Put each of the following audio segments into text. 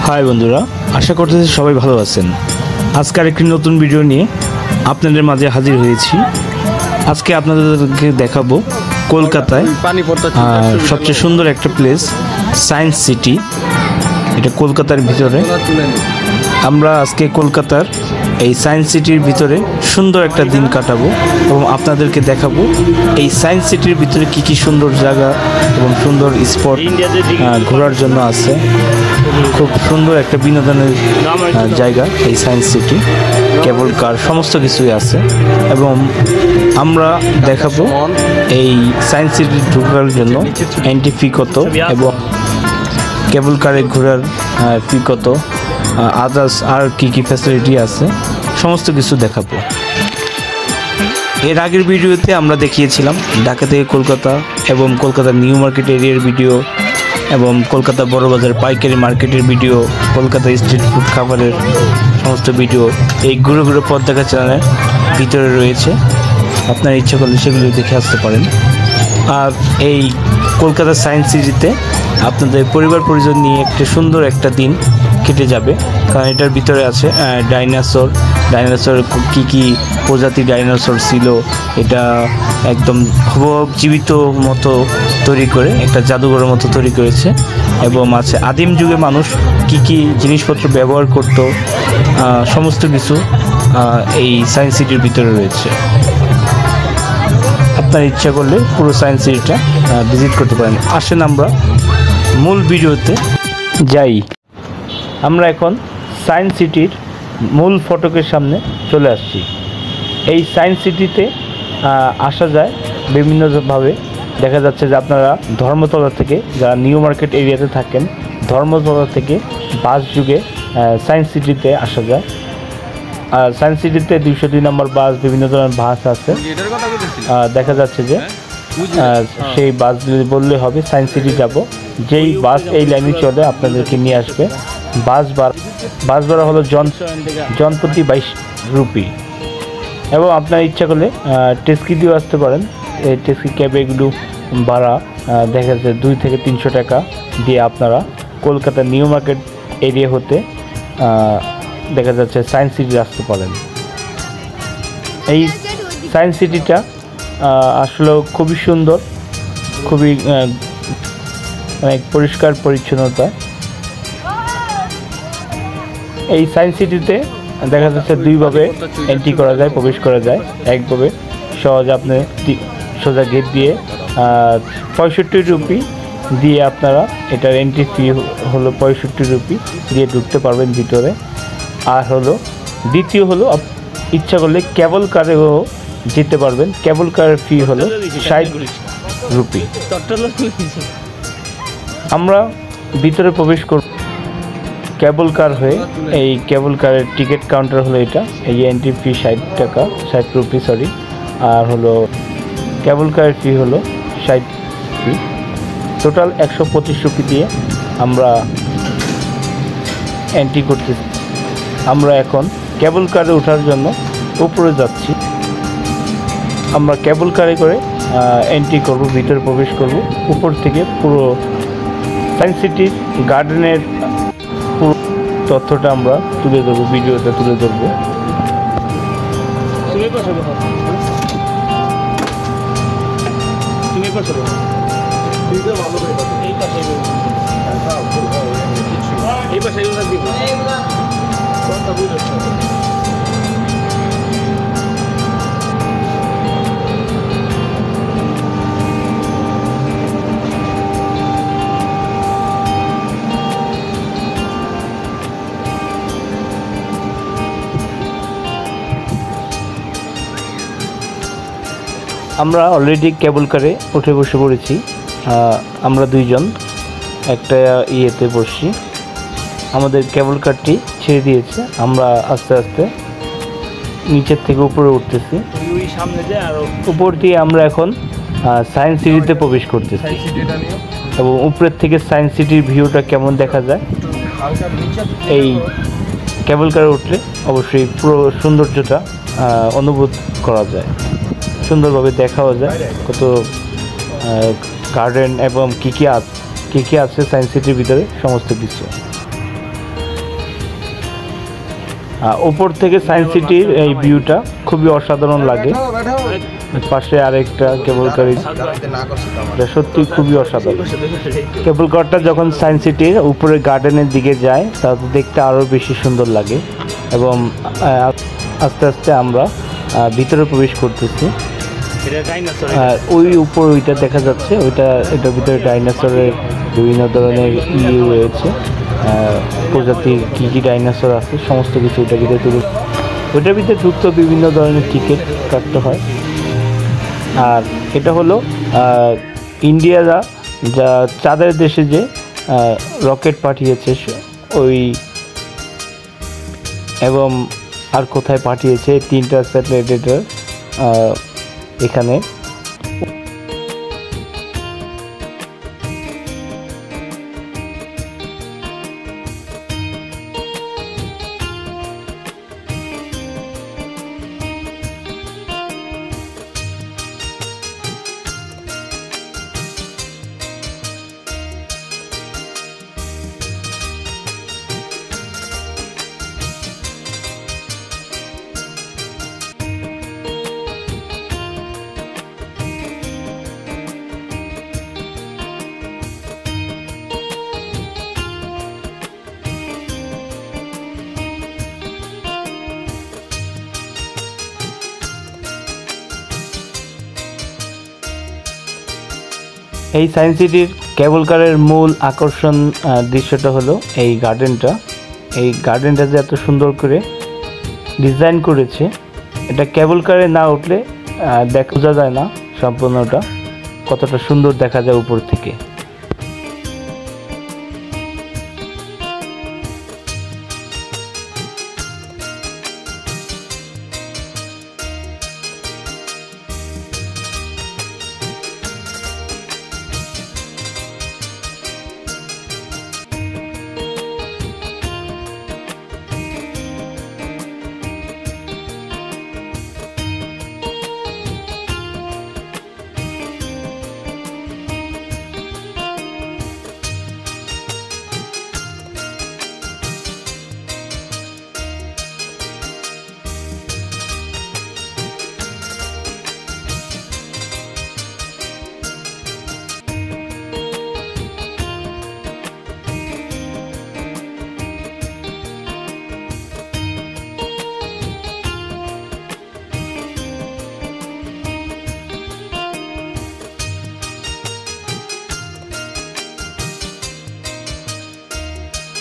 High বন্ধুরা, আশা করতেছি সবাই ভালো আছেন। আজকে আরেকটি নতুন ভিডিও নিয়ে আপনাদের মাঝে হাজির হয়েছি। আজকে আপনাদেরকে দেখাবো কলকাতায় সবচেয়ে সুন্দর একটা প্লেস, সায়েন্স সিটি। এটা কলকাতার ভিতরে। আমরা আজকে কলকাতার এই সায়েন্স সিটির ভিতরে সুন্দর একটা দিন কাটাবো এবং আপনাদেরকে দেখাবো এই সায়েন্স সিটির ভিতরে কি কি সুন্দর জায়গা এবং সুন্দর স্পট ঘোরার জন্য আছে। খুব সুন্দর একটা বিনোদনের জায়গা এই সায়েন্স সিটি। কেবল কার সমস্ত কিছুই আছে এবং আমরা দেখাবো এই সায়েন্স সিটি ঢোকার জন্য এন্ট্রি ফি কত এবং কেবল কারে ঘোরার ফি কত, আদার্স আর কি কি ফ্যাসিলিটি আছে, সমস্ত কিছু দেখাবো। এর আগের ভিডিওতে আমরা দেখিয়েছিলাম ঢাকা থেকে কলকাতা এবং কলকাতার নিউ মার্কেট এরিয়ার ভিডিও এবং কলকাতা বড়বাজার পাইকারি মার্কেটের ভিডিও, কলকাতা স্ট্রিট ফুড খাবারের সমস্ত ভিডিও এই ঘুরে ঘুরে পথ দেখা চ্যানেলের ভিতরে রয়েছে। আপনার ইচ্ছা করলে সেগুলো দেখে আসতে পারেন। আর এই কলকাতা সায়েন্স সিটিতে আপনাদের পরিবার পরিজন নিয়ে একটা সুন্দর একটা দিন কেটে যাবে, কারণ এটার ভিতরে আছে ডাইনোসর কী কী প্রজাতি ডাইনোসর ছিল, এটা একদম হুবহু জীবিত মতো তৈরি করে একটা জাদুঘরের মতো তৈরি করেছে এবং আছে আদিম যুগে মানুষ কি কি জিনিসপত্র ব্যবহার করত, সমস্ত কিছু এই সায়েন্স সিটির ভিতরে রয়েছে। আপনার ইচ্ছা করলে পুরো সায়েন্স সিটিটা ভিজিট করতে পারেন। আসেন আমরা মূল ভিডিওতে যাই। আমরা এখন সায়েন্স সিটির মূল ফটকের সামনে চলে আসছি। এই সায়েন্স সিটিতে আসা যায় বিভিন্নভাবে। দেখা যাচ্ছে যে আপনারা ধর্মতলা থেকে, যারা নিউ মার্কেট এরিয়াতে থাকেন, ধর্মতলা থেকে বাস যুগে সায়েন্স সিটিতে আসা যায়। আর সায়েন্স সিটিতে 202 নম্বর বাস, বিভিন্ন ধরনের বাস আছে। দেখা যাচ্ছে যে সেই বাসগুলি বললে হবে সায়েন্স সিটি যাব। যেই বাস এই লাইনে চলে আপনাদেরকে নিয়ে আসবে। বাস ভাড়া হলো জনপ্রতি 22 রুপি এবং আপনার ইচ্ছা করলে ট্যাক্সি দিয়েও আসতে পারেন। এই ট্যাক্সি ক্যাব এগুলো ভাড়া দেখা যাচ্ছে 2 থেকে 300 টাকা দিয়ে আপনারা কলকাতা নিউ মার্কেট এরিয়া হতে দেখা যাচ্ছে সায়েন্স সিটি আসতে পারেন। এই সায়েন্স সিটিটা আসলে খুবই সুন্দর, খুবই পরিষ্কার পরিচ্ছন্নতা। এই সায়েন্স সিটিতে দেখা যাচ্ছে দুইভাবে এন্ট্রি করা যায়, প্রবেশ করা যায়। একভাবে সহজে আপনি সোজা গেট দিয়ে 65 রুপি দিয়ে আপনারা, এটার এন্ট্রি ফি হলো 65 রুপি দিয়ে ঢুকতে পারবেন ভিতরে। আর হলো দ্বিতীয় হলো ইচ্ছা করলে কেবল কারেও যেতে পারবেন। কেবল কারের ফি হলো 60 রুপি। আমরা ভিতরে প্রবেশ করব কেবল কার হয়ে। এই কেবল কারের টিকিট কাউন্টার হলো এটা। এই এন্ট্রি ফি 60 রুপি সরি। আর হলো কেবল কারের ফি হলো 60 রুপি। টোটাল 125 রুপি দিয়ে আমরা এন্ট্রি করতেছি। আমরা এখন কেবল কারে ওঠার জন্য উপরে যাচ্ছি। আমরা কেবল কারে করে এন্ট্রি করব, ভিতরে প্রবেশ করব। উপর থেকে পুরো সায়েন্স সিটির গার্ডেনের পুরো তথ্যটা আমরা তুলে ধরবো, ভিডিওতে তুলে ধরবো। আমরা অলরেডি কেবল কারে উঠে বসে পড়েছি। আমরা দুইজন একটা ইয়েতে বসছি। আমাদের কেবল কারটি ছেড়ে দিয়েছে। আমরা আস্তে আস্তে নিচের থেকে উপরে উঠতেছি। উপর দিয়ে আমরা এখন সায়েন্স সিটিতে প্রবেশ করতেছি এবং উপরের থেকে সায়েন্স সিটির ভিউটা কেমন দেখা যায় এই কেবল কারে উঠলে অবশ্যই পুরো সৌন্দর্যটা অনুভব করা যায়, সুন্দরভাবে দেখাও যায় কত গার্ডেন এবং কী কী আছে সায়েন্স সিটির ভিতরে সমস্ত কিছু। উপর থেকে সায়েন্স সিটির এই ভিউটা খুবই অসাধারণ লাগে। পাশে আরেকটা কেবল কার, সত্যি খুবই অসাধারণ। কেবল কারটা যখন সায়েন্স সিটির উপরে গার্ডেনের দিকে যায় তাতে দেখতে আরও বেশি সুন্দর লাগে। এবং আস্তে আস্তে আমরা ভিতরে প্রবেশ করতেছি। ওই উপর ওইটা দেখা যাচ্ছে, এটার ভিতরে ডাইনোসরের বিভিন্ন ধরনের রয়েছে, প্রজাতির কী কী ডাইনোসর আছে সমস্ত কিছু ওইটার ভিতরে ওইটার ভিতরে ঢুকতে বিভিন্ন ধরনের টিকিট কাটতে হয়। আর এটা হলো ইন্ডিয়ারা যা চাঁদের দেশে যে রকেট পাঠিয়েছে ওই, এবং আর কোথায় পাঠিয়েছে 3টা স্যাটেলাইট এখানে। এই সায়েন্স সিটির কেবল কারের মূল আকর্ষণ দৃশ্যটা হলো এই গার্ডেনটা। এই গার্ডেনটা যে এত সুন্দর করে ডিজাইন করেছে, এটা কেবল কারে না উঠলে বোঝা যায় না সম্পূর্ণটা কতটা সুন্দর দেখা যায় উপর থেকে।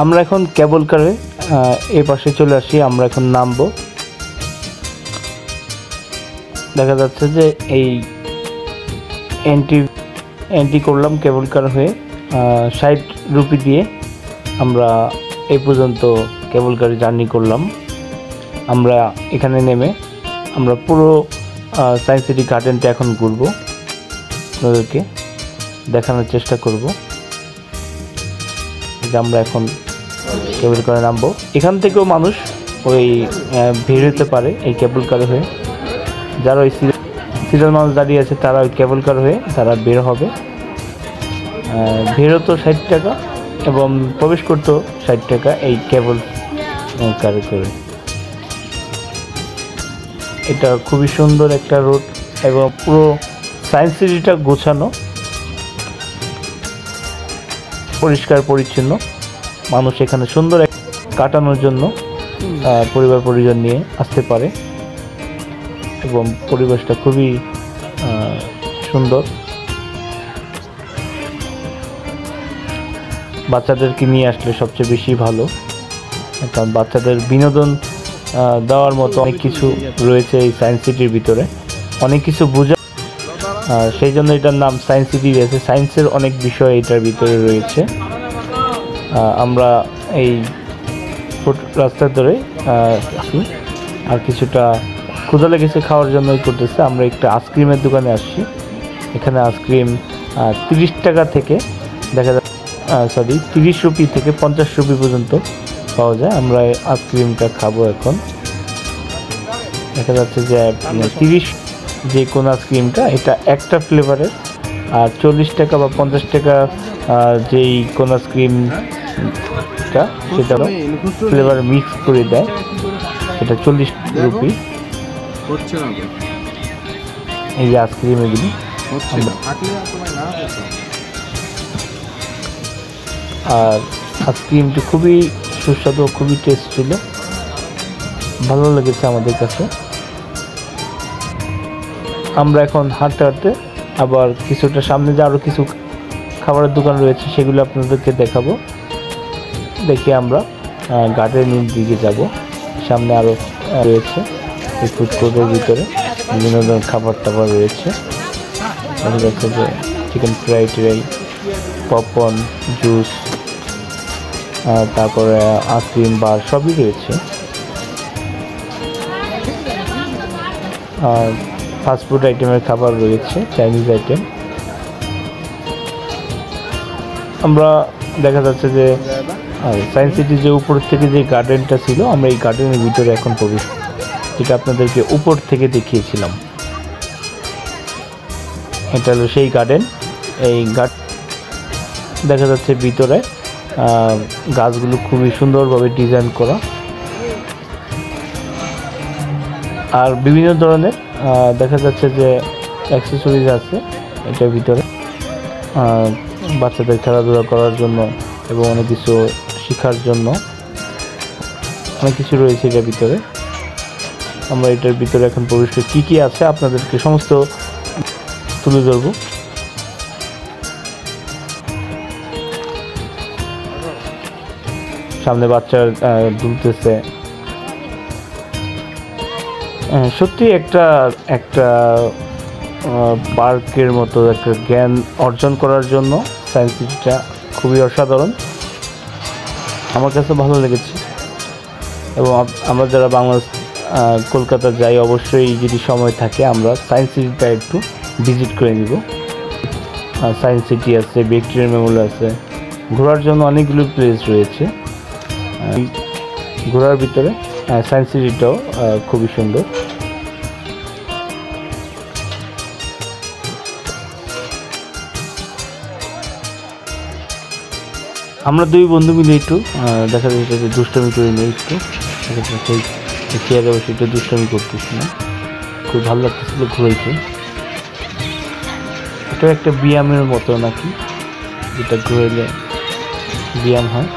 আমরা এখন কেবল কারে এই পাশে চলে আসি। আমরা এখন নামবো। দেখা যাচ্ছে যে এই এন্ট্রি করলাম কেবল কার হয়ে 60 রুপি দিয়ে আমরা এই পর্যন্ত কেবল কারে জার্নি করলাম। আমরা এখানে নেমে আমরা পুরো সায়েন্স সিটি গার্ডেনটা এখন ঘুরবো, আপনাদেরকে দেখানোর চেষ্টা করব যে আমরা এখন কেবল কারে নামবো। এখান থেকেও মানুষ ওই ভিড় হতে পারে এই কেবল কার হয়ে। যারা ওই সিরিয়াল মানুষ দাঁড়িয়ে আছে তারা ওই কেবল কার হয়ে তারা বের হবে। ভিড়ও তো 60 টাকা এবং প্রবেশ করতো 60 টাকা এই কেবল কারে করে। এটা খুবই সুন্দর একটা রোড এবং পুরো সায়েন্স সিটিটা গোছানো, পরিষ্কার পরিচ্ছন্ন। মানুষ এখানে সুন্দর কাটানোর জন্য পরিবার পরিজন নিয়ে আসতে পারে এবং পরিবেশটা খুবই সুন্দর। বাচ্চাদেরকে নিয়ে আসলে সবচেয়ে বেশি ভালো, কারণ বাচ্চাদের বিনোদন দেওয়ার মতো অনেক কিছু রয়েছে এই সায়েন্স সিটির ভিতরে, অনেক কিছু বোঝা। সেই জন্য এটার নাম সায়েন্স সিটি রয়েছে। সায়েন্সের অনেক বিষয় এটার ভিতরে রয়েছে। আমরা এই রাস্তা ধরে আর কিছুটা ক্ষুধা লেগেছে খাওয়ার জন্যই করতেছে। আমরা একটা আইসক্রিমের দোকানে আসছি। এখানে আইসক্রিম 30 টাকা থেকে দেখা যায় 30 রুপি থেকে 50 রুপি পর্যন্ত পাওয়া যায়। আমরা আইসক্রিমটা খাবো এখন। দেখা যাচ্ছে যে 30 যে কোন আইসক্রিমটা এটা একটা ফ্লেভারের, আর 40 টাকা বা 50 টাকা যেই কোন আইসক্রিমটা সেটা ফ্লেভার মিক্স করে দেয়। সেটা 40 রুপি। এই যে আইসক্রিম এগুলি, আর আইসক্রিমটি খুবই সুস্বাদু, খুবই টেস্ট ছিল, ভালো লেগেছে আমাদের কাছে। আমরা এখন হাঁটতে হাঁটতে আবার কিছুটা সামনে যে আরও কিছু খাবারের দোকান রয়েছে সেগুলো আপনাদেরকে দেখাবো। দেখি আমরা গার্ডেনের দিকে যাব। সামনে আরও রয়েছে এই ফুড কোর্টের ভিতরে বিভিন্ন ধরনের খাবার টাবার রয়েছে। দেখা যাচ্ছে যে chicken fried rice, popcorn, juice, তারপরে আইসক্রিম বার সবই রয়েছে। আর ফাস্টফুড আইটেমের খাবার রয়েছে, চাইনিজ আইটেম। আমরা দেখা যাচ্ছে যে সায়েন্স সিটির যে উপর থেকে যে গার্ডেনটা ছিল, আমরা এই গার্ডেনের ভিতরে এখন প্রবেশ, যেটা আপনাদেরকে উপর থেকে দেখিয়েছিলাম। এটা হলো সেই গার্ডেন। এই দেখা যাচ্ছে ভিতরে গাছগুলো খুবই সুন্দরভাবে ডিজাইন করা, আর বিভিন্ন ধরনের দেখা যাচ্ছে যে অ্যাক্সেসরিজ আছে এটার ভিতরে, বাচ্চাদের খেলাধুলা করার জন্য এবং অনেক কিছু শেখার জন্য অনেক কিছু রয়েছে এটার ভিতরে। আমরা এটার ভিতরে এখন প্রবেশ করে কী কী আছে আপনাদেরকে সমস্ত তুলে ধরব। সামনে বাচ্চা দুলতেছে। সত্যি একটা পার্কের মতো একটা জ্ঞান অর্জন করার জন্য সায়েন্স সিটিটা খুবই অসাধারণ, আমার কাছে ভালো লেগেছে। এবং আমরা যারা বাংলাদেশ কলকাতা যাই, অবশ্যই যদি সময় থাকে আমরা সায়েন্স সিটিটা একটু ভিজিট করে নিব। সায়েন্স সিটি আছে, ভিক্টোরিয়া মেমোরিয়াল আছে, ঘোরার জন্য অনেকগুলো প্লেস রয়েছে। ঘোরার ভিতরে সায়েন্স সিটিটাও খুবই সুন্দর। আমরা দুই বন্ধু মিলে একটু দেখা যাচ্ছে যে দুষ্টামি করে নিই, একটু সেই চেয়ারে বসে একটু দুষ্টামি করতেছি না, খুব ভালো লাগতেছিল ঘুরাইতে। এটা একটা ব্যায়ামের মতো নাকি, যেটা ঘুরাইলে ব্যায়াম হয়।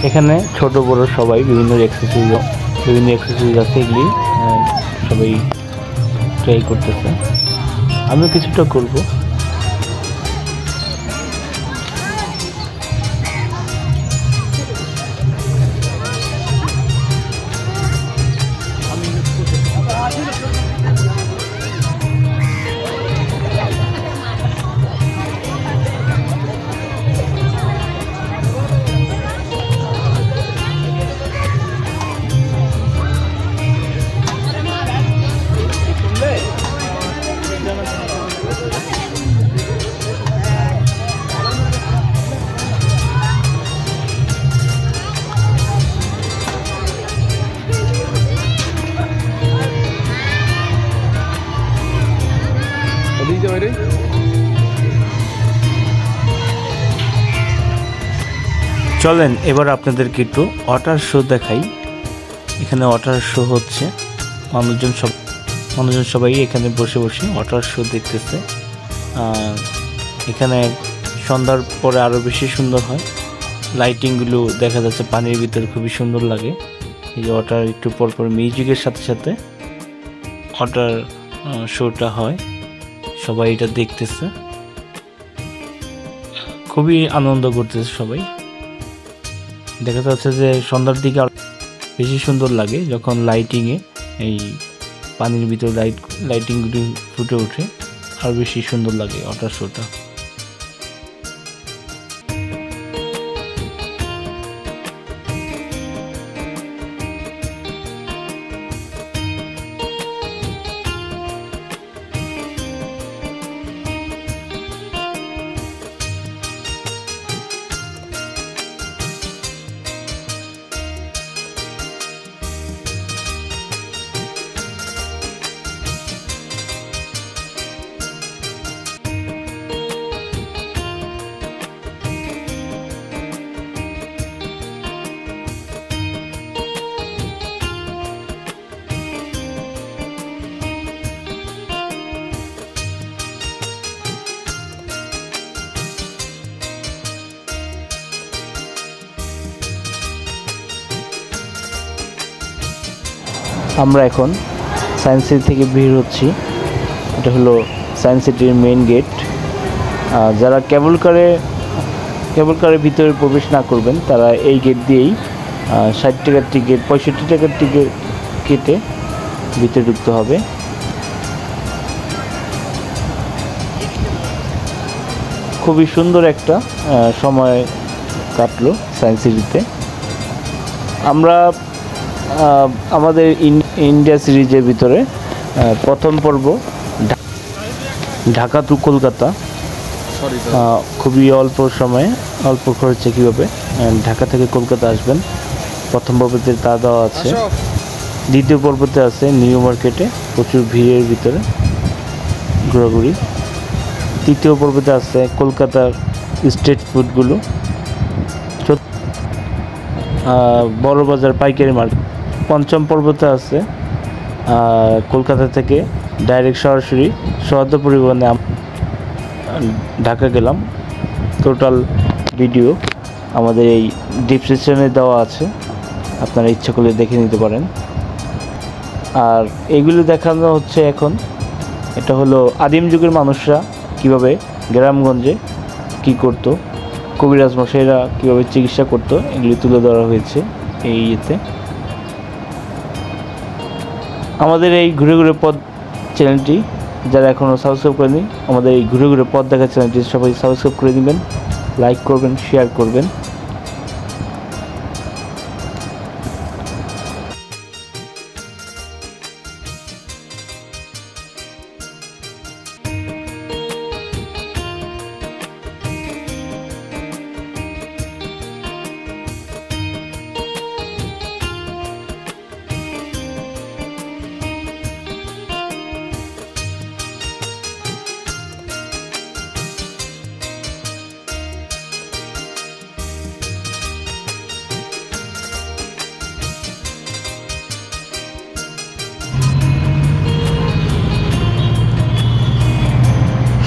এখানে ছোট বড় সবাই বিভিন্ন এক্সারসাইজ আছে, এগুলি সবাই ট্রাই করতেছে, আমিও কিছুটা করব। চলেন এবার আপনাদেরকে একটু ওয়াটার শো দেখাই। এখানে ওয়াটার শো হচ্ছে, মানুষজন সবাই এখানে বসে বসে ওয়াটার শো দেখতেছে। এখানে সন্ধ্যার পরে আরও বেশি সুন্দর হয়, লাইটিংগুলো দেখা যাচ্ছে পানির ভিতরে খুবই সুন্দর লাগে। এই যে ওয়াটার একটু পরপর মিউজিকের সাথে সাথে ওয়াটার শোটা হয়, সবাই এটা দেখতেছে, খুবই আনন্দ করতেছে সবাই। দেখা যাচ্ছে যে সন্ধ্যার দিকে আরো বেশি সুন্দর লাগে যখন লাইটিংয়ে এই পানির ভিতরে লাইটিংগুলি ফুটে ওঠে, আর বেশি সুন্দর লাগে ওয়াটার শোটা। আমরা এখন সায়েন্স সিটি থেকে বের হচ্ছি। এটা হলো সায়েন্স সিটির মেইন গেট। যারা কেবল কারের ভিতরে প্রবেশ না করবেন তারা এই গেট দিয়েই 60 টাকার টিকিট 65 টাকার টিকিট কেটে ভিতরে ঢুকতে হবে। খুবই সুন্দর একটা সময় কাটলো সায়েন্স সিটিতে। আমরা আমাদের ইন্ডিয়া সিরিজের ভিতরে প্রথম পর্ব ঢাকা টু কলকাতা, খুবই অল্প সময়ে অল্প খরচে কীভাবে ঢাকা থেকে কলকাতা আসবেন প্রথম পর্বতে তা দেওয়া আছে। দ্বিতীয় পর্বতে আছে নিউ মার্কেটে প্রচুর ভিড়ের ভিতরে ঘোরাঘুরি। তৃতীয় পর্বতে আছে কলকাতার স্ট্রিট ফুডগুলো, বড় বাজার পাইকারি মার্কেট। পঞ্চম পর্বতে আছে কলকাতা থেকে ডাইরেক্ট সরাসরি সহজ পরিবহনে ঢাকা গেলাম। টোটাল ভিডিও আমাদের এই ডিসক্রিপশনে দেওয়া আছে, আপনারা ইচ্ছা করলে দেখে নিতে পারেন। আর এগুলো দেখানো হচ্ছে এখন, এটা হলো আদিম যুগের মানুষরা কীভাবে গ্রামগঞ্জে কী করতো, কবিরাজ মশাইরা কীভাবে চিকিৎসা করতো, এগুলি তুলে ধরা হয়েছে এই ইয়েতে। আমাদের এই ঘুরে ঘুরে পথ চ্যানেলটি যারা এখনও সাবস্ক্রাইব করেনি, আমাদের এই ঘুরে ঘুরে পথ দেখা চ্যানেলটি সবাই সাবস্ক্রাইব করে দিবেন, লাইক করবেন, শেয়ার করবেন।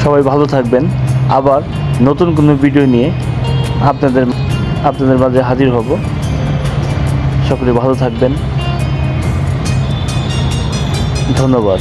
সবাই ভালো থাকবেন। আবার নতুন কোনো ভিডিও নিয়ে আপনাদের মাঝে হাজির হব। সকলে ভালো থাকবেন। ধন্যবাদ।